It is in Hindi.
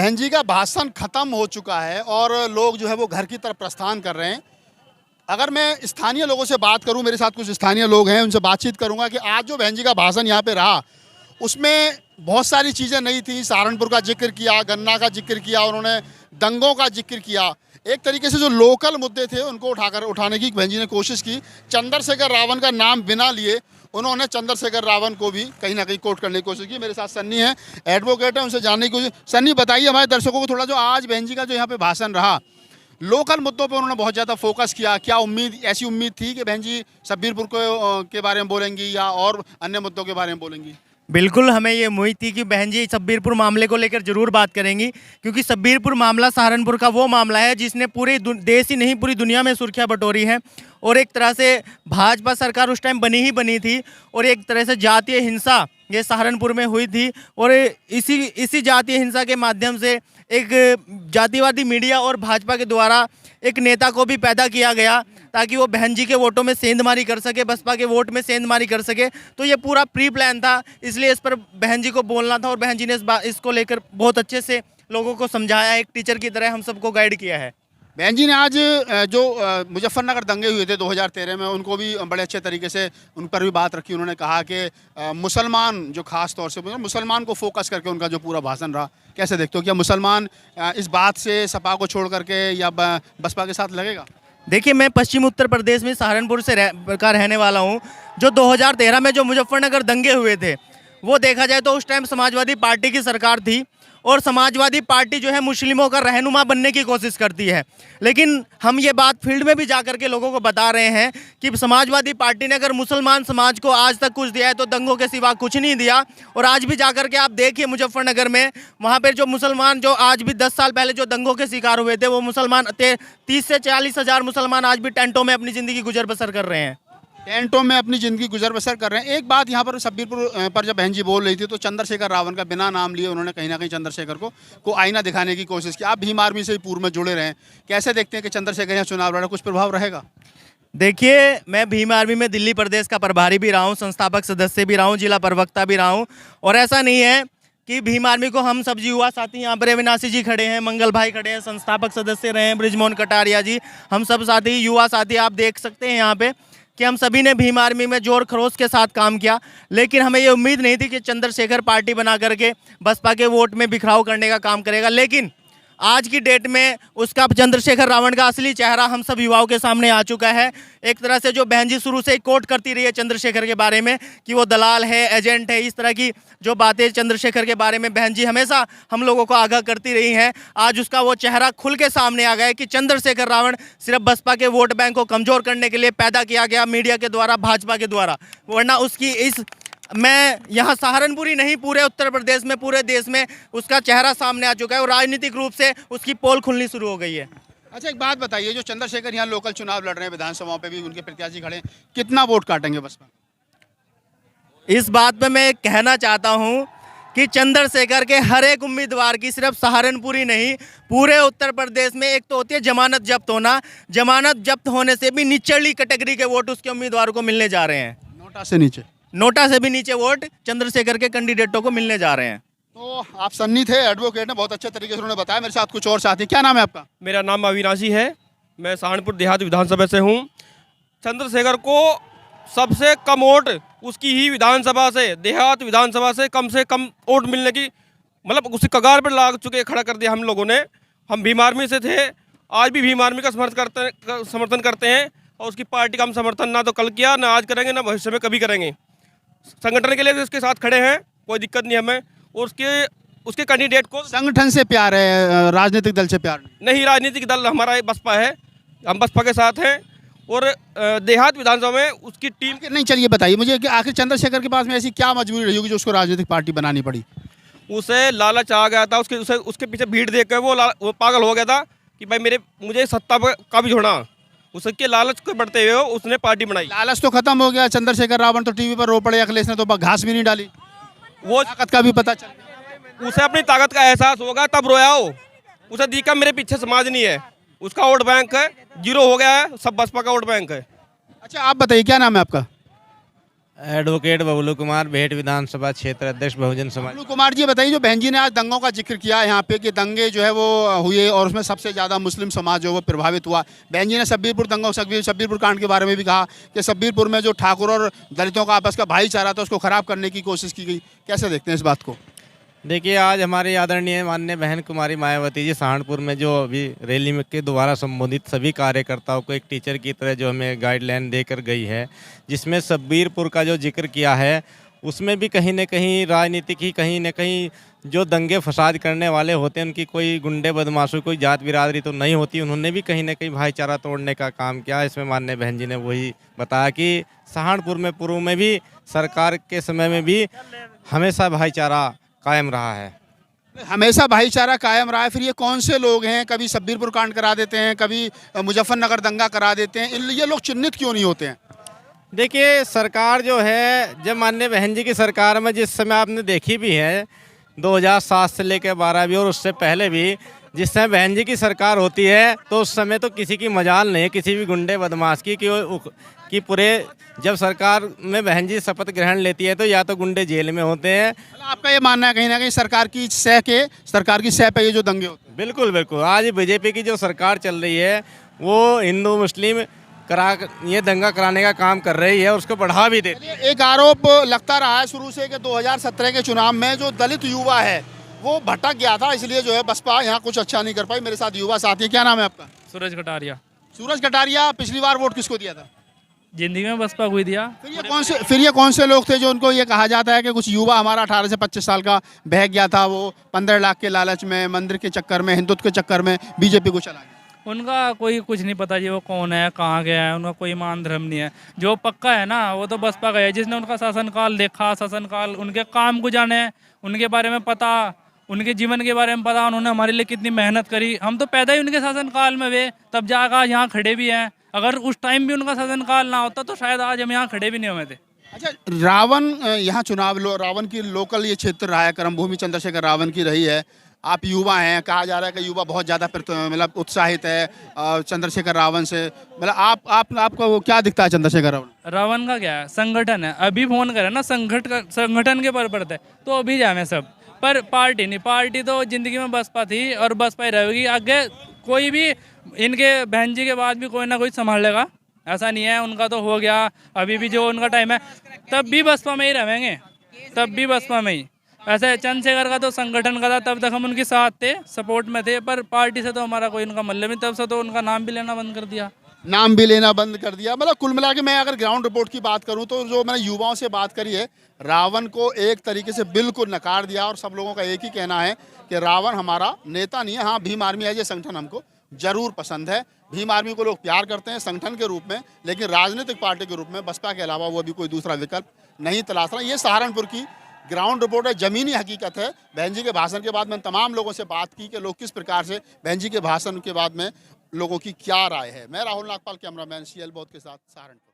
बहन जी का भाषण खत्म हो चुका है और लोग जो है वो घर की तरफ प्रस्थान कर रहे हैं। अगर मैं स्थानीय लोगों से बात करूं, मेरे साथ कुछ स्थानीय लोग हैं, उनसे बातचीत करूंगा कि आज जो बहन जी का भाषण यहाँ पे रहा उसमें बहुत सारी चीज़ें नहीं थी। सहारनपुर का जिक्र किया, गन्ना का जिक्र किया, उन्होंने दंगों का जिक्र किया। एक तरीके से जो लोकल मुद्दे थे उनको उठाने की बहन जी ने कोशिश की। चंद्रशेखर रावण का नाम बिना लिए उन्होंने चंद्रशेखर रावण को भी कहीं ना कहीं कोट करने की कोशिश की। मेरे साथ सन्नी है, एडवोकेट है, उनसे जानने की कोशिश। सन्नी, बताइए हमारे दर्शकों को थोड़ा, जो आज बहन जी का जो यहाँ पे भाषण रहा, लोकल मुद्दों पे उन्होंने बहुत ज़्यादा फोकस किया। क्या ऐसी उम्मीद थी कि बहन जी शब्बीरपुर के बारे में बोलेंगी या और अन्य मुद्दों के बारे में बोलेंगी? बिल्कुल, हमें ये उम्मीद थी कि बहन जी शब्बीरपुर मामले को लेकर जरूर बात करेंगी, क्योंकि शब्बीरपुर मामला सहारनपुर का वो मामला है जिसने पूरे देश ही नहीं पूरी दुनिया में सुर्खियां बटोरी हैं। और एक तरह से भाजपा सरकार उस टाइम बनी थी और एक तरह से जातीय हिंसा ये सहारनपुर में हुई थी। और इसी जातीय हिंसा के माध्यम से एक जातिवादी मीडिया और भाजपा के द्वारा एक नेता को भी पैदा किया गया ताकि वो बहन जी के वोटों में सेंधमारी कर सके, बसपा के वोट में सेंधमारी कर सके। तो ये पूरा प्री प्लान था, इसलिए इस पर बहन जी को बोलना था और बहन जी ने इसको लेकर बहुत अच्छे से लोगों को समझाया, एक टीचर की तरह हम सबको गाइड किया है। बहन जी ने आज जो मुजफ्फरनगर दंगे हुए थे 2013 में, उनको भी बड़े अच्छे तरीके से उन पर भी बात रखी। उन्होंने कहा कि मुसलमान, जो खास तौर से मुसलमान को फोकस करके उनका जो पूरा भाषण रहा, कैसे देखते हो? क्या मुसलमान इस बात से सपा को छोड़ करके या बसपा के साथ लगेगा? देखिए, मैं पश्चिम उत्तर प्रदेश में सहारनपुर से रहने वाला हूँ। जो 2013 में जो मुजफ्फरनगर दंगे हुए थे, वो देखा जाए तो उस टाइम समाजवादी पार्टी की सरकार थी और समाजवादी पार्टी जो है मुस्लिमों का रहनुमा बनने की कोशिश करती है। लेकिन हम ये बात फील्ड में भी जाकर के लोगों को बता रहे हैं कि समाजवादी पार्टी ने अगर मुसलमान समाज को आज तक कुछ दिया है तो दंगों के सिवा कुछ नहीं दिया। और आज भी जाकर के आप देखिए मुजफ्फरनगर में, वहाँ पर जो मुसलमान जो आज भी 10 साल पहले जो दंगों के शिकार हुए थे, वो मुसलमान 30 से 40 हज़ार मुसलमान आज भी टेंटों में अपनी ज़िंदगी गुजर बसर कर रहे हैं। टेंटों में अपनी ज़िंदगी गुजर बसर कर रहे हैं। एक बात यहाँ पर शब्बीरपुर पर जब बहन जी बोल रही थी तो चंद्रशेखर रावण का बिना नाम लिए उन्होंने कहीं ना कहीं चंद्रशेखर को आईना दिखाने की कोशिश की। आप भीम आर्मी से ही पूर्व में जुड़े रहे, कैसे देखते हैं कि चंद्रशेखर यहाँ चुनाव लड़ा, कुछ प्रभाव रहेगा? देखिए, मैं भीम आर्मी में दिल्ली प्रदेश का प्रभारी भी रहा हूँ, संस्थापक सदस्य भी रहा हूँ, जिला प्रवक्ता भी रहा हूँ। और ऐसा नहीं है कि भीम आर्मी को हम सब युवा साथी, यहाँ पर अविनाशी जी खड़े हैं, मंगल भाई खड़े हैं, संस्थापक सदस्य रहे हैं बृजमोहन कटारिया जी, हम सब साथी, युवा साथी आप देख सकते हैं यहाँ पे कि हम सभी ने भीम आर्मी में जोर खरोश के साथ काम किया। लेकिन हमें ये उम्मीद नहीं थी कि चंद्रशेखर पार्टी बना करके बसपा के वोट में बिखराव करने का काम करेगा। लेकिन आज की डेट में उसका चंद्रशेखर रावण का असली चेहरा हम सब युवाओं के सामने आ चुका है। एक तरह से जो बहन जी शुरू से ही कोट करती रही है चंद्रशेखर के बारे में कि वो दलाल है, एजेंट है, इस तरह की जो बातें चंद्रशेखर के बारे में बहन जी हमेशा हम लोगों को आगाह करती रही हैं, आज उसका वो चेहरा खुल के सामने आ गया है कि चंद्रशेखर रावण सिर्फ बसपा के वोट बैंक को कमज़ोर करने के लिए पैदा किया गया मीडिया के द्वारा, भाजपा के द्वारा। वरना उसकी मैं यहाँ सहारनपुर ही नहीं, पूरे उत्तर प्रदेश में, पूरे देश में उसका चेहरा सामने आ चुका है और राजनीतिक रूप से उसकी पोल खुलनी शुरू हो गई है। अच्छा, एक बात बताइए, जो चंद्रशेखर यहाँ लोकल चुनाव लड़ रहे हैं, विधानसभाओं पे भी उनके प्रत्याशी खड़े हैं, कितना वोट काटेंगे बसपा? इस बात पे मैं कहना चाहता हूँ कि चंद्रशेखर के हर एक उम्मीदवार की, सिर्फ सहारनपुर ही नहीं पूरे उत्तर प्रदेश में, एक तो होती है जमानत जब्त होना, जमानत जब्त होने से भी निचली कैटेगरी के वोट उसके उम्मीदवारों को मिलने जा रहे हैं। नोटा से भी नीचे वोट चंद्रशेखर के कैंडिडेटों को मिलने जा रहे हैं। तो आप सन्नी थे, एडवोकेट ने बहुत अच्छे तरीके से उन्होंने बताया। मेरे साथ कुछ और साथी, क्या नाम है आपका? मेरा नाम अविनाशी है, मैं सहारनपुर देहात विधानसभा से हूँ। चंद्रशेखर को सबसे कम वोट उसकी ही विधानसभा से, देहात विधानसभा से कम वोट मिलने की, मतलब उसकी कगार पर लाग चुके, खड़ा कर दिया हम लोगों ने। हम भीम आर्मी से थे, आज भी भीम आर्मी का समर्थन करते हैं और उसकी पार्टी का हम समर्थन ना तो कल किया, ना आज करेंगे, ना भविष्य में कभी करेंगे। संगठन के लिए उसके साथ खड़े हैं, कोई दिक्कत नहीं हमें। और उसके कैंडिडेट को संगठन से प्यार है, राजनीतिक दल से प्यार नहीं। राजनीतिक दल हमारा बसपा है, हम बसपा के साथ हैं। और देहात विधानसभा में उसकी टीम नहीं। चलिए बताइए मुझे कि आखिर चंद्रशेखर के पास में ऐसी क्या मजबूरी रही होगी जो उसको राजनीतिक पार्टी बनानी पड़ी? उसे लालच आ गया था, उसके पीछे भीड़ देख कर वो पागल हो गया था कि भाई मुझे सत्ता का भी छोड़ना। उसके लालच को बढ़ते हुए उसने पार्टी बनाई। लालच तो खत्म हो गया। चंद्रशेखर रावण तो टीवी पर रो पड़े, अखिलेश ने तो घास भी नहीं डाली। वो ताकत का भी पता चल गया। उसे अपनी ताकत का एहसास होगा तब रोया हो। उसे दिखा मेरे पीछे समाज नहीं है, उसका वोट बैंक है जीरो हो गया है, सब बसपा का वोट बैंक है। अच्छा, आप बताइए क्या नाम है आपका? एडवोकेट बबलू कुमार, भेट विधानसभा क्षेत्र अध्यक्ष बहुजन समाज। बबलू कुमार जी बताइए, जो बहन जी ने आज दंगों का जिक्र किया यहाँ पे कि दंगे जो है वो हुए और उसमें सबसे ज़्यादा मुस्लिम समाज जो है वो प्रभावित हुआ। बहन जी ने शब्बीरपुर दंगों शब्बीरपुर कांड के बारे में भी कहा कि शब्बीरपुर में जो ठाकुर और दलितों का आपस का भाईचारा था उसको ख़राब करने की कोशिश की गई। कैसे देखते हैं इस बात को? देखिए, आज हमारी आदरणीय माननीय बहन कुमारी मायावती जी सहारनपुर में जो अभी रैली में के द्वारा संबोधित सभी कार्यकर्ताओं को एक टीचर की तरह जो हमें गाइडलाइन देकर गई है, जिसमें शब्बीरपुर का जो जिक्र किया है उसमें भी कहीं न कहीं राजनीतिक ही कहीं न कहीं जो दंगे फसाद करने वाले होते हैं उनकी कोई गुंडे बदमाशों कोई जात बिरादरी तो नहीं होती। उन्होंने भी कहीं न कहीं भाईचारा तोड़ने का काम किया। इसमें माननीय बहन जी ने वही बताया कि सहारनपुर में पूर्व में भी सरकार के समय में भी हमेशा भाईचारा कायम रहा है। हमेशा भाईचारा कायम रहा है। फिर ये कौन से लोग हैं, कभी शब्बीरपुर कांड करा देते हैं, कभी मुजफ्फरनगर दंगा करा देते हैं, ये लोग चिन्हित क्यों नहीं होते हैं? देखिए, सरकार जो है, जब माननीय बहन जी की सरकार में जिस समय आपने देखी भी है 2007 से लेकर 12 भी और उससे पहले भी, जिस समय बहन जी की सरकार होती है तो उस समय तो किसी की मजाल नहीं है किसी भी गुंडे बदमाश की कि पूरे जब सरकार में बहन जी शपथ ग्रहण लेती है तो या तो गुंडे जेल में होते हैं। आपका ये मानना है कहीं ना कहीं सरकार की सह पे ये जो दंगे होते हैं? बिल्कुल बिल्कुल। आज बीजेपी की जो सरकार चल रही है वो हिंदू मुस्लिम ये दंगा कराने का काम कर रही है और उसको बढ़ा भी देती है। एक आरोप लगता रहा है शुरू से कि 2017 के चुनाव में जो दलित युवा है वो भटक गया था, इसलिए जो है बसपा यहाँ कुछ अच्छा नहीं कर पाई। मेरे साथ युवा साथी है, क्या नाम है आपका? सूरज कटारिया। सूरज कटारिया, पिछली बार वोट किसको दिया था? जिंदगी में बसपा को ही दिया। फिर ये कौन से लोग थे जो उनको ये कहा जाता है कि कुछ युवा हमारा 18 से 25 साल का बहक गया था, वो 15 लाख के लालच में, मंदिर के चक्कर में, हिंदुत्व के चक्कर में बीजेपी को चला गया? उनका कोई कुछ नहीं पता जी वो कौन है, कहाँ गया है, उनका कोई ईमान धर्म नहीं है। जो पक्का है ना वो तो बसपा का है, जिसने उनका शासनकाल देखा, शासनकाल उनके काम को जाने, उनके बारे में पता, उनके जीवन के बारे में पता, उन्होंने हमारे लिए कितनी मेहनत करी। हम तो पैदा ही उनके शासनकाल में हुए, तब जाकर यहाँ खड़े भी हैं। अगर उस टाइम भी उनका शासनकाल ना होता तो शायद आज हम यहाँ खड़े भी नहीं हुए थे। अच्छा, रावण यहाँ रावण की लोकल ये क्षेत्र रहा है, कर्मभूमि चंद्रशेखर रावण की रही है। आप युवा हैं, कहा जा रहा है कि युवा बहुत ज़्यादा मतलब उत्साहित है चंद्रशेखर रावण से। मतलब आपका वो क्या दिखता है चंद्रशेखर रावण? रावण का क्या है, संगठन है। अभी फोन करे ना संगठन के पर्पज है तो अभी जाए सब, पर पार्टी नहीं। पार्टी तो जिंदगी में बसपा थी और बसपा ही रहेगी। आगे कोई भी इनके बहन जी के बाद भी कोई ना कोई संभाल लेगा, ऐसा नहीं है। उनका तो हो गया, अभी भी जो उनका टाइम है तब भी बसपा में ही रहेंगे, तब भी बसपा में ही। ऐसे चंद्रशेखर का तो संगठन का था, तब तक हम उनके साथ थे, सपोर्ट में थे, पर पार्टी से तो हमारा कोई उनका मतलब नहीं। तब से तो उनका नाम भी लेना बंद कर दिया। मतलब कुल मिला के मैं अगर ग्राउंड रिपोर्ट की बात करूं तो जो मैंने युवाओं से बात करी है, रावण को एक तरीके से बिल्कुल नकार दिया और सब लोगों का एक ही कहना है कि रावण हमारा नेता नहीं है। हाँ, भीम आर्मी है, ये संगठन हमको जरूर पसंद है। भीम आर्मी को लोग प्यार करते हैं संगठन के रूप में, लेकिन राजनीतिक पार्टी के रूप में बसपा के अलावा वो अभी कोई दूसरा विकल्प नहीं तलाश रहा। ये सहारनपुर की ग्राउंड रिपोर्ट है, ज़मीनी हकीकत है। बहन जी के भाषण के बाद मैंने तमाम लोगों से बात की कि लोग किस प्रकार से बहन जी के भाषण के बाद में लोगों की क्या राय है। मैं राहुल नागपाल, कैमरामैन CL बौद्ध के साथ, सहारनपुर।